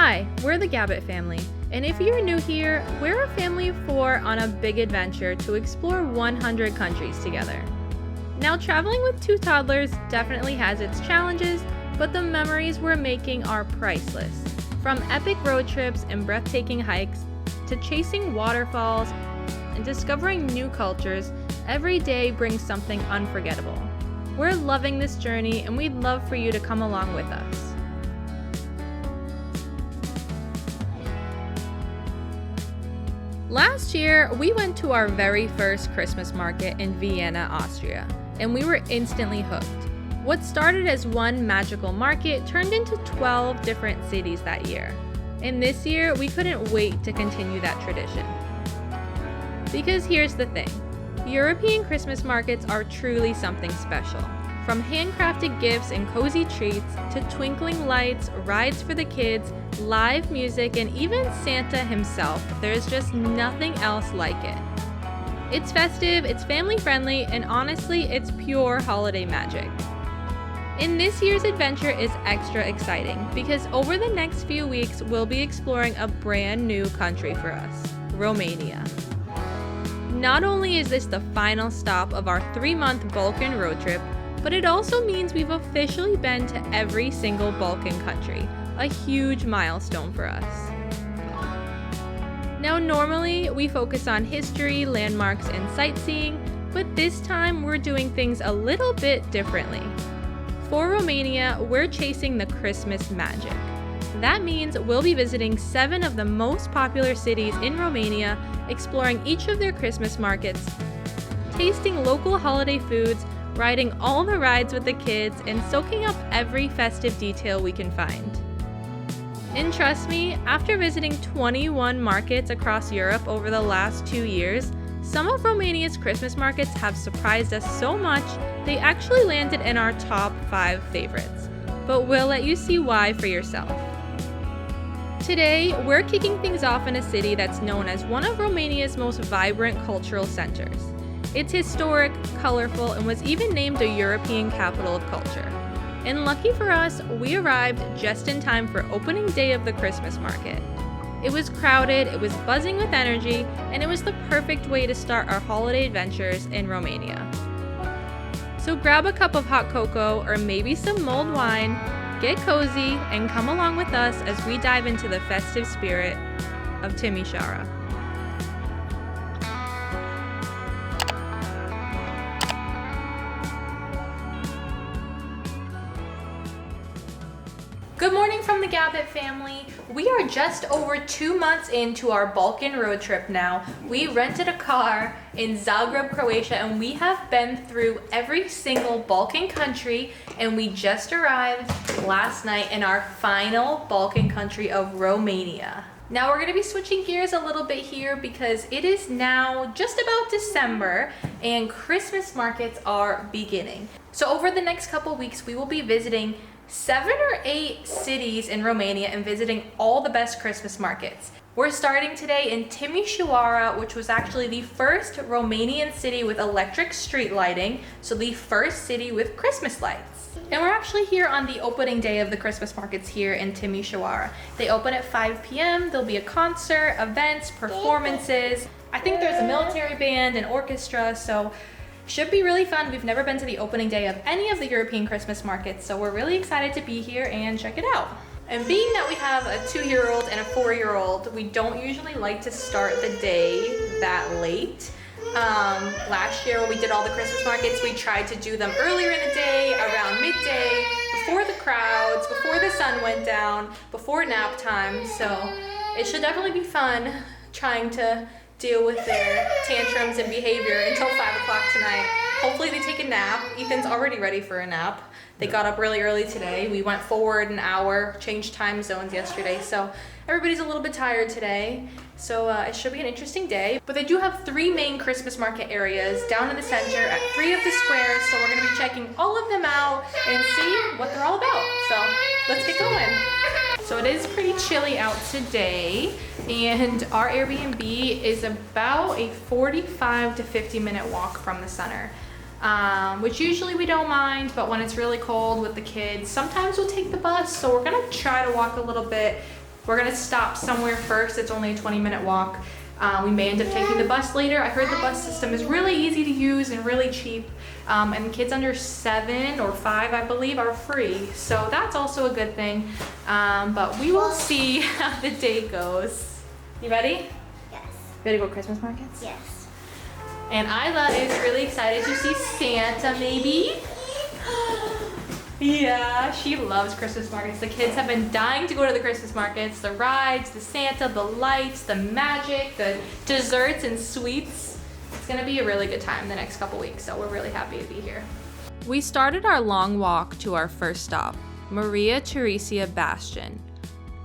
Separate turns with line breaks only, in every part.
Hi, we're the Gabbett family, and if you're new here, we're a family of 4 on a big adventure to explore 100 countries together. Now, traveling with 2 toddlers definitely has its challenges, but the memories we're making are priceless. From epic road trips and breathtaking hikes, to chasing waterfalls and discovering new cultures, every day brings something unforgettable. We're loving this journey, and we'd love for you to come along with us. Last year, we went to our very first Christmas market in Vienna, Austria, and we were instantly hooked. What started as one magical market turned into 12 different cities that year. And this year, we couldn't wait to continue that tradition. Because here's the thing, European Christmas markets are truly something special. From handcrafted gifts and cozy treats, to twinkling lights, rides for the kids, live music, and even Santa himself, there's just nothing else like it. It's festive, it's family friendly, and honestly, it's pure holiday magic. And this year's adventure is extra exciting because over the next few weeks, we'll be exploring a brand new country for us, Romania. Not only is this the final stop of our 3-month Balkan road trip, but it also means we've officially been to every single Balkan country, a huge milestone for us. Now, normally we focus on history, landmarks, and sightseeing, but this time we're doing things a little bit differently. For Romania, we're chasing the Christmas magic. That means we'll be visiting 7 of the most popular cities in Romania, exploring each of their Christmas markets, tasting local holiday foods, riding all the rides with the kids, and soaking up every festive detail we can find. And trust me, after visiting 21 markets across Europe over the last 2 years, some of Romania's Christmas markets have surprised us so much they actually landed in our top 5 favorites. But we'll let you see why for yourself. Today, we're kicking things off in a city that's known as one of Romania's most vibrant cultural centers. It's historic, colorful, and was even named a European capital of culture. And lucky for us, we arrived just in time for opening day of the Christmas market. It was crowded, it was buzzing with energy, and it was the perfect way to start our holiday adventures in Romania. So grab a cup of hot cocoa or maybe some mulled wine, get cozy, and come along with us as we dive into the festive spirit of Timisoara. Good morning from the Gabbett family. We are just over 2 months into our Balkan road trip now. We rented a car in Zagreb, Croatia, and we have been through every single Balkan country, and we just arrived last night in our final Balkan country of Romania. Now we're going to be switching gears a little bit here because it is now just about December and Christmas markets are beginning. So over the next couple weeks, we will be visiting 7 or 8 cities in Romania and visiting all the best Christmas markets. We're starting today in Timisoara, which was actually the first Romanian city with electric street lighting, so the first city with Christmas lights. And we're actually here on the opening day of the Christmas markets here in Timisoara. They open at 5 p.m. There'll be a concert, events, performances. I think there's a military band and orchestra, so should be really fun. We've never been to the opening day of any of the European Christmas markets, so we're really excited to be here and check it out. And being that we have a 2-year-old and a 4-year-old, we don't usually like to start the day that late. Last year when we did all the Christmas markets, we tried to do them earlier in the day, around midday, before the crowds, before the sun went down, before nap time. So it should definitely be fun trying to deal with their tantrums and behavior until 5 o'clock tonight. Hopefully they take a nap. Ethan's already ready for a nap. They got up really early today. We went forward an hour, changed time zones yesterday, so everybody's a little bit tired today. So it should be an interesting day. But they do have 3 main Christmas market areas down in the center at 3 of the squares, so we're gonna be checking all of them out and see what they're all about. So let's get going. So it is pretty chilly out today, and our Airbnb is about a 45 to 50 minute walk from the center. Which usually we don't mind, but when it's really cold with the kids, sometimes we'll take the bus. So we're gonna try to walk a little bit We're gonna stop somewhere first. It's only a 20-minute walk. We may end up taking the bus later. I heard the bus system is really easy to use and really cheap. And kids under 7 or 5, I believe, are free. So that's also a good thing. But we will see how the day goes. You ready?
Yes.
Ready to go to Christmas markets?
Yes.
And Isla is really excited to see Santa, maybe. Yeah, she loves Christmas markets. The kids have been dying to go to the Christmas markets. The rides, the Santa, the lights, the magic, the desserts and sweets. It's gonna be a really good time the next couple weeks, so we're really happy to be here. We started our long walk to our first stop, Theresia Bastion.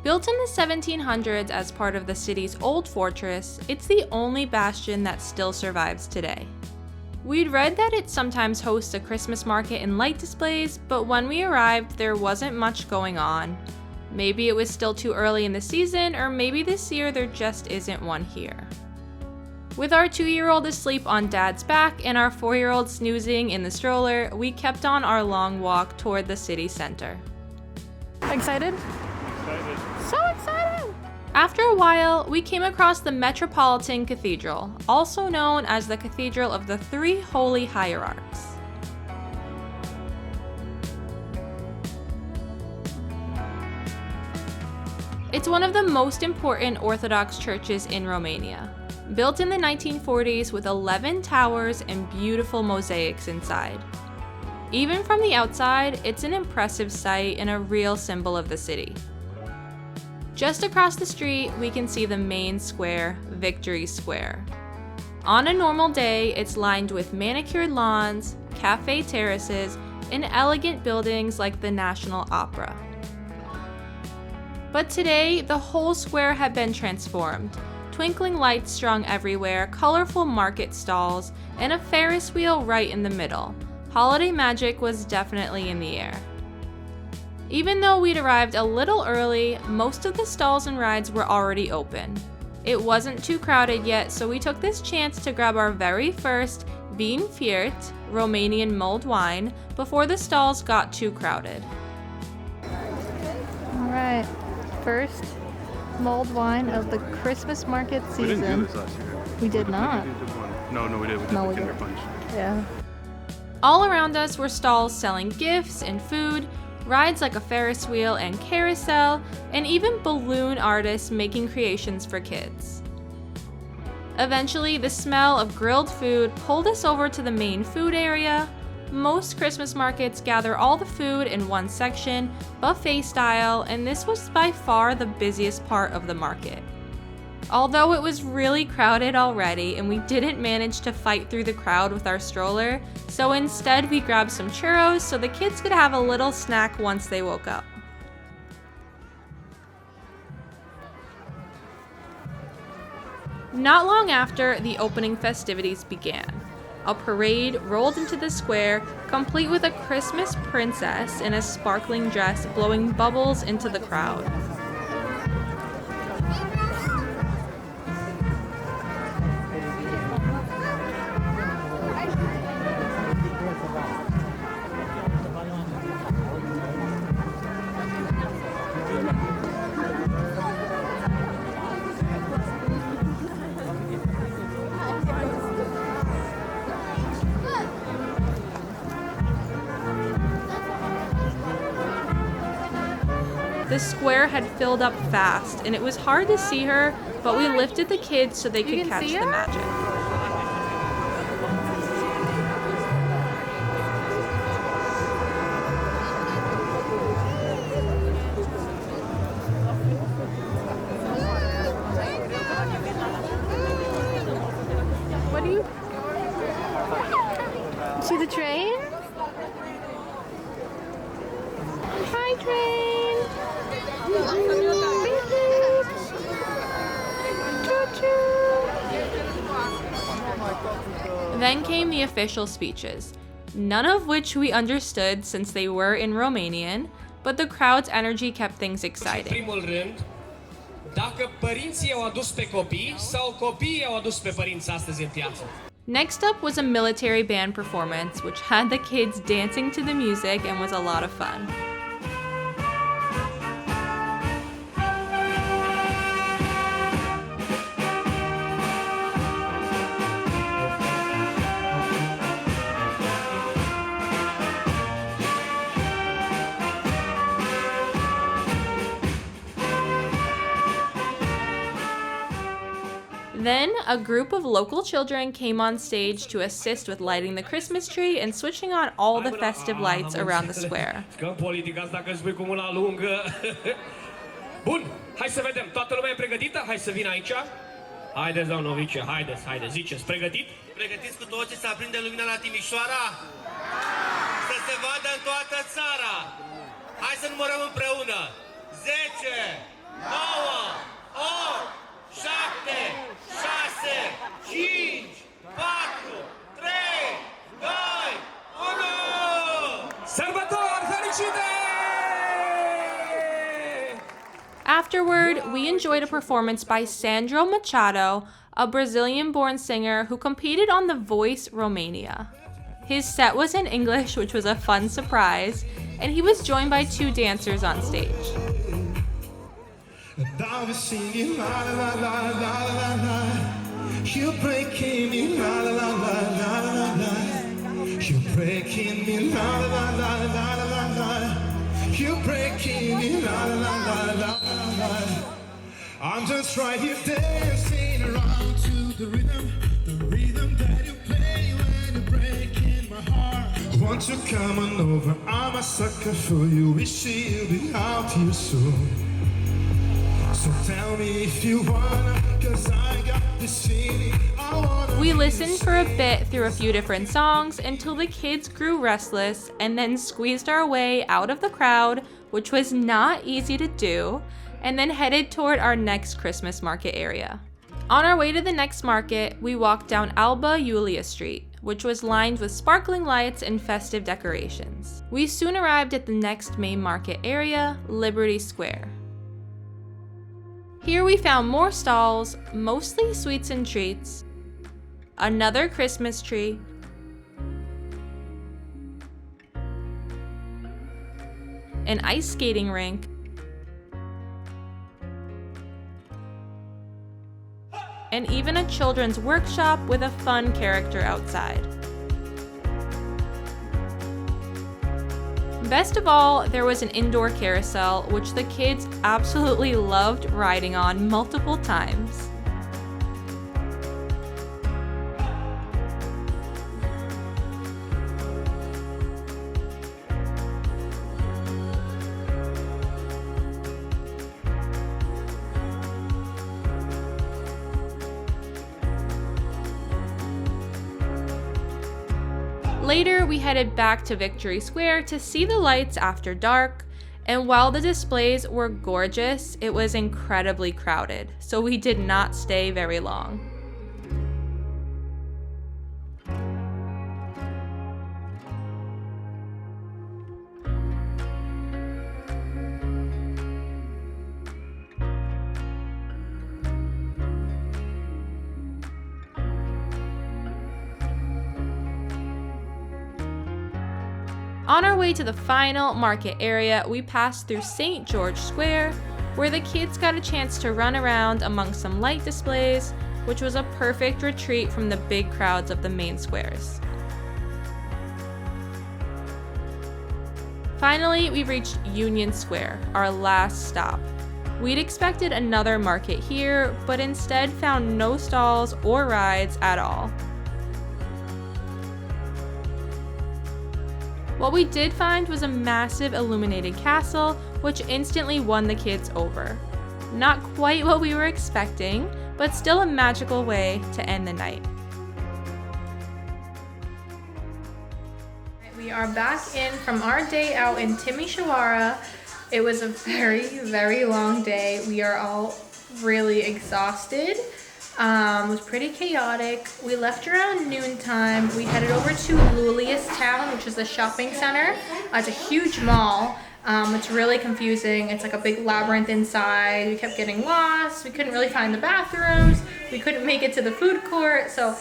Built in the 1700s as part of the city's old fortress, it's the only bastion that still survives today. We'd read that it sometimes hosts a Christmas market and light displays, but when we arrived, there wasn't much going on. Maybe it was still too early in the season, or maybe this year there just isn't one here. With our 2-year-old asleep on Dad's back and our 4-year-old snoozing in the stroller, we kept on our long walk toward the city center. Excited?
Excited.
So excited! After a while, we came across the Metropolitan Cathedral, also known as the Cathedral of the Three Holy Hierarchs. It's one of the most important Orthodox churches in Romania. Built in the 1940s with 11 towers and beautiful mosaics inside. Even from the outside, it's an impressive sight and a real symbol of the city. Just across the street, we can see the main square, Victory Square. On a normal day, it's lined with manicured lawns, cafe terraces, and elegant buildings like the National Opera. But today, the whole square had been transformed. Twinkling lights strung everywhere, colorful market stalls, and a Ferris wheel right in the middle. Holiday magic was definitely in the air. Even though we'd arrived a little early, most of the stalls and rides were already open. It wasn't too crowded yet, so we took this chance to grab our very first fiert, Romanian mulled wine, before the stalls got too crowded.
Alright, first mulled wine of the Christmas market season.
We didn't do this last year.
We did not.
No, we did. We did the Kinder Punch.
Yeah.
All around us were stalls selling gifts and food, rides like a Ferris wheel and carousel, and even balloon artists making creations for kids. Eventually, the smell of grilled food pulled us over to the main food area. Most Christmas markets gather all the food in one section, buffet style, and this was by far the busiest part of the market. Although it was really crowded already and we didn't manage to fight through the crowd with our stroller, so instead we grabbed some churros so the kids could have a little snack once they woke up. Not long after, the opening festivities began. A parade rolled into the square, complete with a Christmas princess in a sparkling dress blowing bubbles into the crowd. The square had filled up fast, and it was hard to see her, but we lifted the kids so they could catch the magic.
What do you... See the train? Hi, train!
Then came the official speeches, none of which we understood since they were in Romanian, but the crowd's energy kept things exciting.
În primul rând, dacă părinții au adus pe copii sau copiii au adus pe părinți astăzi în piață.
Next up was a military band performance, which had the kids dancing to the music and was a lot of fun. Then, a group of local children came on stage to assist with lighting the Christmas tree and switching on all the festive lights around the square.
Bun, hai să vedem. Toată lumea e pregătită? Hai să vină aici. Haideți, doamnă Vice, haideți, ziceți, pregătit?
Pregătiți cu toții să aprindem lumina la Timișoara? Să se vadă în toată țara! Hai să numărăm împreună! 10, 9, 8, 7, 6, 5, 4, 3, 2, 1!
Sărbători fericite!
Afterward, we enjoyed a performance by Sandro Machado, a Brazilian-born singer who competed on the Voice Romania. His set was in English, which was a fun surprise, and he was joined by 2 dancers on stage.
I'm just right here dancing around to the rhythm that you play when you're breaking my heart. Won't you come on over? I'm a sucker for you. Wish you'll be out here soon. So tell me if you wanna, 'cause I got this feeling.
We listened for a bit through a few different songs until the kids grew restless and then squeezed our way out of the crowd, which was not easy to do, and then headed toward our next Christmas market area. On our way to the next market, we walked down Alba Lulia Street, which was lined with sparkling lights and festive decorations. We soon arrived at the next main market area, Liberty Square. Here we found more stalls, mostly sweets and treats, another Christmas tree, an ice skating rink, and even a children's workshop with a fun character outside. Best of all, there was an indoor carousel, which the kids absolutely loved riding on multiple times. Later, we headed back to Victory Square to see the lights after dark, and while the displays were gorgeous, it was incredibly crowded, so we did not stay very long. On our way to the final market area, we passed through St. George Square, where the kids got a chance to run around among some light displays, which was a perfect retreat from the big crowds of the main squares. Finally, we reached Union Square, our last stop. We'd expected another market here, but instead found no stalls or rides at all. What we did find was a massive illuminated castle, which instantly won the kids over. Not quite what we were expecting, but still a magical way to end the night. We are back in from our day out in Timisoara. It was a very, very long day. We are all really exhausted. It was pretty chaotic. We left around noontime. We headed over to Lulia's town, which is a shopping center. It's a huge mall. It's really confusing. It's like a big labyrinth inside. We kept getting lost. We couldn't really find the bathrooms. We couldn't make it to the food court. So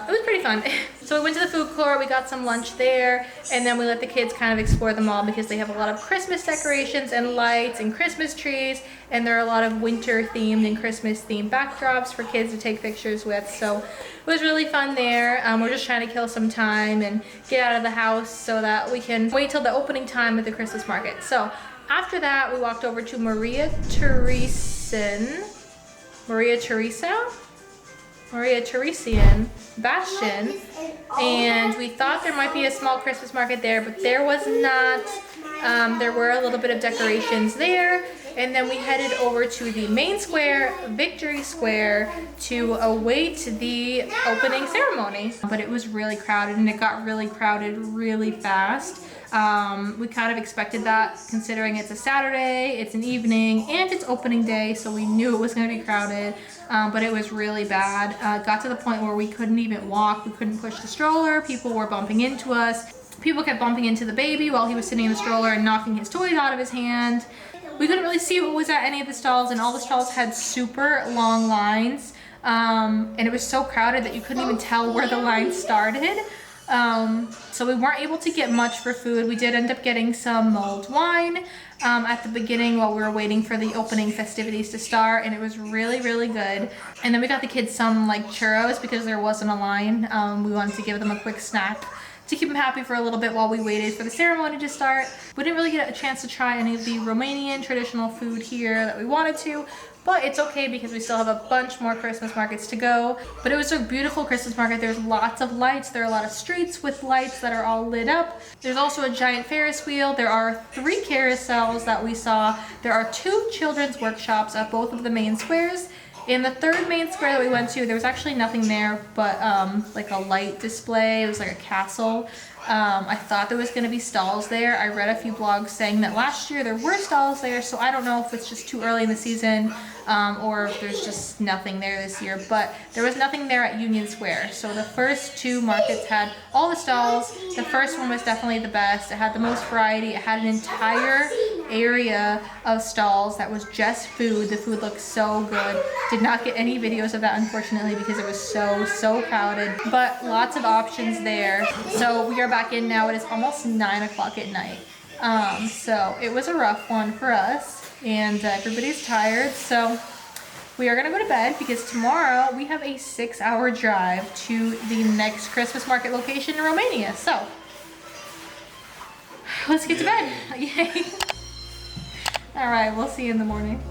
it was pretty fun. So we went to the food court, we got some lunch there, and then we let the kids kind of explore the mall because they have a lot of Christmas decorations and lights and Christmas trees, and there are a lot of winter themed and Christmas themed backdrops for kids to take pictures with. So it was really fun there. We're just trying to kill some time and get out of the house so that we can wait till the opening time at the Christmas market. So after that, we walked over to Maria Teresa. Maria Theresia, Bastion, and we thought there might be a small Christmas market there, but there was not. There were a little bit of decorations there, and then we headed over to the main square, Victory Square, to await the opening ceremony. But it was really crowded, and it got really crowded really fast. We kind of expected that, considering it's a Saturday, it's an evening, and it's opening day, so we knew it was going to be crowded. But it was really bad. Got to the point where we couldn't even walk, we couldn't push the stroller, people were bumping into us. People kept bumping into the baby while he was sitting in the stroller and knocking his toys out of his hand. We couldn't really see what was at any of the stalls, and all the stalls had super long lines. And it was so crowded that you couldn't even tell where the line started. So we weren't able to get much for food. We did end up getting some mulled wine at the beginning while we were waiting for the opening festivities to start, and it was really, really good. And then we got the kids some like churros because there wasn't a line. We wanted to give them a quick snack to keep them happy for a little bit while we waited for the ceremony to start. We didn't really get a chance to try any of the Romanian traditional food here that we wanted to, but it's okay because we still have a bunch more Christmas markets to go. But it was a beautiful Christmas market. There's lots of lights. There are a lot of streets with lights that are all lit up. There's also a giant Ferris wheel. There are 3 carousels that we saw. There are 2 children's workshops at both of the main squares. In the 3rd main square that we went to, there was actually nothing there but like a light display. It was like a castle. I thought there was going to be stalls there. I read a few blogs saying that last year there were stalls there, so I don't know if it's just too early in the season or if there's just nothing there this year, but there was nothing there at Union Square. So the first 2 markets had all the stalls. The first one was definitely the best. It had the most variety. It had an entire area of stalls that was just food. The food looked so good. Did not get any videos of that, unfortunately, because it was so crowded, but lots of options there. So we are back in now. It is almost 9 o'clock at night. So it was a rough one for us, and everybody's tired, so we are gonna go to bed because tomorrow we have a 6-hour drive to the next Christmas market location in Romania. So let's get to bed. Yay. All right, we'll see you in the morning.